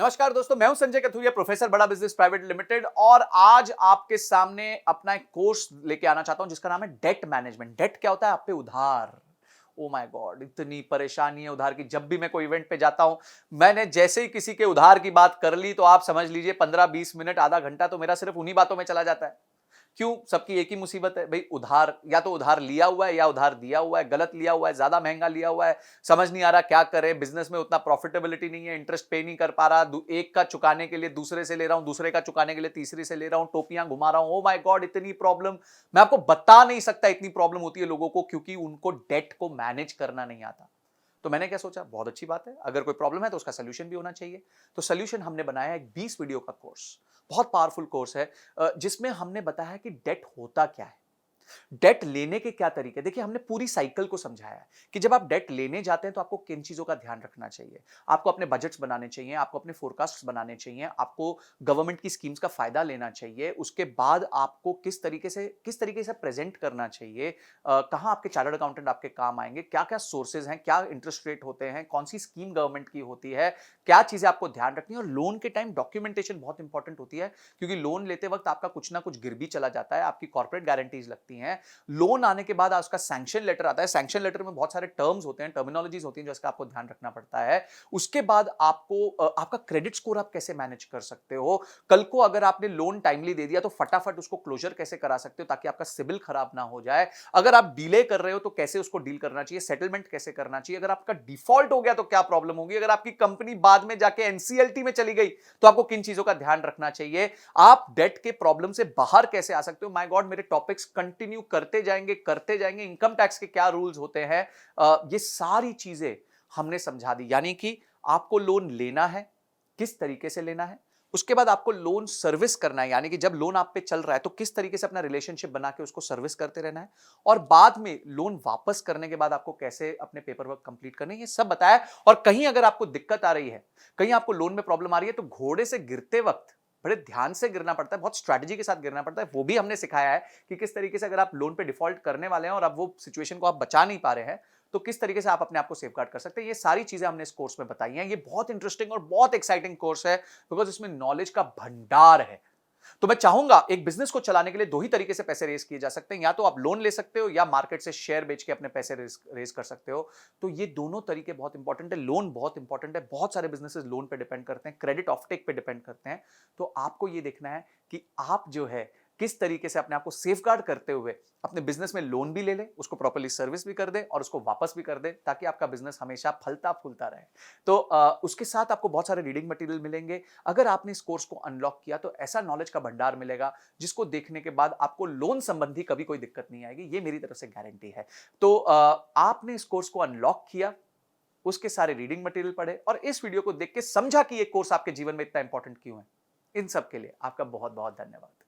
नमस्कार दोस्तों, मैं हूं संजय कथुरिया, प्रोफेसर बड़ा बिजनेस प्राइवेट लिमिटेड। और आज आपके सामने अपना एक कोर्स लेके आना चाहता हूं जिसका नाम है डेट मैनेजमेंट। डेट क्या होता है? आप पे उधार। ओ माय गॉड, इतनी परेशानी है उधार की। जब भी मैं कोई इवेंट पे जाता हूं, मैंने जैसे ही किसी के उधार की बात कर ली तो आप समझ लीजिए 15-20 मिनट, आधा घंटा तो मेरा सिर्फ उन्हीं बातों में चला जाता है। क्यों? सबकी एक ही मुसीबत है भाई, उधार। या तो उधार लिया हुआ है या उधार दिया हुआ है, गलत लिया हुआ है, ज्यादा महंगा लिया हुआ है, समझ नहीं आ रहा क्या करे। बिजनेस में उतना प्रॉफिटेबिलिटी नहीं है, इंटरेस्ट पे नहीं कर पा रहा, एक का चुकाने के लिए दूसरे से ले रहा हूं, दूसरे का चुकाने के लिए तीसरे से ले रहा हूं, टोपियां घुमा रहा हूं। ओ माय गॉड, इतनी प्रॉब्लम मैं आपको बता नहीं सकता। इतनी प्रॉब्लम होती है लोगों को क्योंकि उनको डेट को मैनेज करना नहीं आता। तो मैंने क्या सोचा, बहुत अच्छी बात है, अगर कोई प्रॉब्लम है तो उसका सोल्यूशन भी होना चाहिए। तो सोल्यूशन हमने बनाया एक 20 वीडियो का कोर्स। बहुत पावरफुल कोर्स है, जिसमें हमने बताया कि डेट होता क्या है, डेट लेने के क्या तरीके। देखिए, हमने पूरी साइकिल को समझाया है कि जब आप डेट लेने जाते हैं तो आपको किन चीजों का ध्यान रखना चाहिए। आपको अपने बजट्स बनाने चाहिए, आपको अपने फोरकास्ट्स बनाने चाहिए, आपको गवर्नमेंट की स्कीम्स का फायदा लेना चाहिए। उसके बाद आपको किस तरीके से प्रेजेंट करना चाहिए, कहां आपके चार्टर्ड अकाउंटेंट आपके काम आएंगे, क्या क्या सोर्सेज हैं, क्या इंटरेस्ट रेट होते हैं, कौन सी स्कीम गवर्नमेंट की होती है, क्या चीजें आपको ध्यान रखनी है। और लोन के टाइम डॉक्यूमेंटेशन बहुत इंपॉर्टेंट होती है, क्योंकि लोन लेते वक्त आपका कुछ ना कुछ गिर भी चला जाता है, आपकी कॉर्पोरेट गारंटीज लगती हैं। लोन आने के बाद उसका सैंक्शन लेटर आता है। सैंक्शन लेटर में बहुत सारे टर्म्स होते हैं, टर्मिनोलॉजीज होती हैं, जिसका आपको ध्यान रखना पड़ता है। उसके बाद आपको आपका क्रेडिट स्कोर आप कैसे मैनेज कर सकते हो। कल को अगर आपने लोन टाइमली दे दिया तो फटाफट उसको क्लोजर कैसे करा सकते हो ताकि आपका सिबिल खराब ना हो जाए। अगर आप डिले कर रहे हो तो कैसे उसको डील करना चाहिए, सेटलमेंट कैसे करना चाहिए। अगर आपका डिफॉल्ट हो गया तो क्या प्रॉब्लम होगी। अगर आपकी कंपनी बाद में जाके एनसीएलटी में चली गई तो आपको किन चीजों का ध्यान रखना चाहिए। आप डेट के प्रॉब्लम से बाहर कैसे आ सकते हो। माय गॉड, मेरे टॉपिक्स कंटिन्यू करते जाएंगे। इनकम टैक्स के क्या रूल्स होते हैं, ये सारी चीजें हमने समझा दी। यानी कि आपको लोन लेना है, किस तरीके से लेना है। उसके बाद आपको लोन सर्विस करना है, यानी कि जब लोन आप पे चल रहा है तो किस तरीके से अपना रिलेशनशिप बना के उसको सर्विस करते रहना है। और बाद में लोन वापस करने के बाद आपको कैसे अपने पेपर वर्क कंप्लीट करने हैं, ये सब बताया। और कहीं अगर आपको दिक्कत आ रही है, कहीं आपको लोन में प्रॉब्लम आ रही है, तो घोड़े से गिरते वक्त बड़े ध्यान से गिरना पड़ता है, बहुत स्ट्रैटेजी के साथ गिरना पड़ता है। वो भी हमने सिखाया है कि किस तरीके से अगर आप लोन पे डिफॉल्ट करने वाले हैं और अब वो सिचुएशन को आप बचा नहीं पा रहे हैं, तो किस तरीके से आप अपने आप को सेफगार्ड कर सकते हैं। ये सारी चीजें हमने इस कोर्स में बताई हैं। ये बहुत इंटरेस्टिंग और बहुत एक्साइटिंग कोर्स है, बिकॉज इसमें नॉलेज का भंडार है। तो मैं चाहूंगा, एक बिजनेस को चलाने के लिए दो ही तरीके से पैसे रेज किए जा सकते हैं, या तो आप लोन ले सकते हो या मार्केट से शेयर बेच के अपने पैसे रेज कर सकते हो। तो ये दोनों तरीके बहुत इंपॉर्टेंट है। लोन बहुत इंपॉर्टेंट है, बहुत सारे बिजनेसेस लोन पे डिपेंड करते हैं, क्रेडिट ऑफटेक पे डिपेंड करते हैं। तो आपको ये देखना है कि आप जो है किस तरीके से अपने आप को सेफगार्ड करते हुए अपने बिजनेस में लोन भी ले ले, उसको प्रॉपर्ली सर्विस भी कर दे और उसको वापस भी कर दे, ताकि आपका बिजनेस हमेशा फलता फूलता रहे। तो उसके साथ आपको बहुत सारे रीडिंग मटेरियल मिलेंगे। अगर आपने इस कोर्स को अनलॉक किया तो ऐसा नॉलेज का भंडार मिलेगा जिसको देखने के बाद आपको लोन संबंधी कभी कोई दिक्कत नहीं आएगी, ये मेरी तरफ से गारंटी है। तो आपने इस कोर्स को अनलॉक किया, उसके सारे रीडिंग मटेरियल पढ़े और इस वीडियो को देख के समझा कि ये कोर्स आपके जीवन में इतना इंपॉर्टेंट क्यों है। इन सब के लिए आपका बहुत बहुत धन्यवाद।